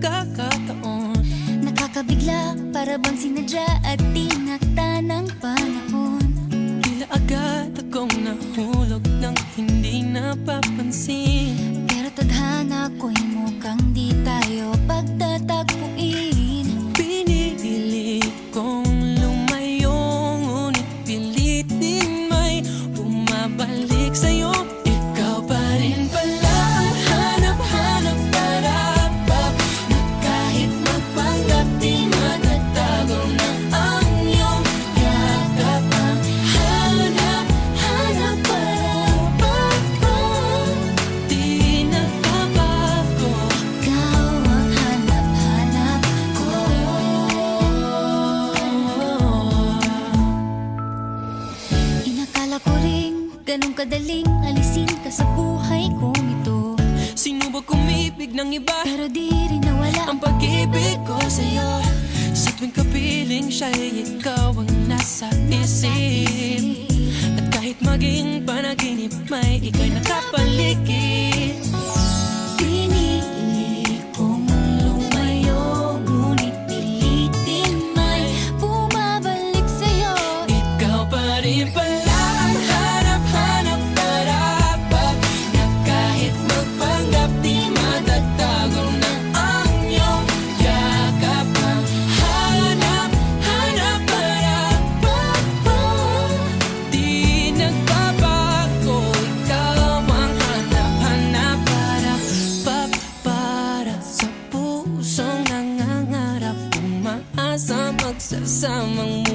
pagkakataon. Nakakabigla, para bang sinadya at tinakda ng panahon. Tila agad akong nahulog nang hindi napapansin. Pero tadhana ko'y mukhang di tayo pagtatagpuin. Pinili kong lumayo, ngunit pilit din may bumabalik sa'yo. Ikaw pa rin pala ang hanap-hanap para na kahit magpanggap di matatago na ang iyong yakap. Ang hanap-hanap para di nagbabago. Ikaw ang hanap-hanap ko. Inakala ko rin ganun kadaling alisin ka sa buhay kong ito. Sinubok umibig ng iba, Pero di rin nawala ang pag-ibig ko sa'yo. Sa tuwing kapiling siya'y ikaw ang nasa isip. At kahit maging panaginip, may ika'y nakapaligid. Pinili kong lumayo, ngunit pilitin may bumabalik sa'yo. Ikaw pa rin pala ang hanap-hanap para na kahit magpanggap di matatago na ang iyong yakap. Ang hanap-hanap para di nagbabago. Ikaw ang hanap-hanap para sa pusong nangangarap, umaasa magsasamang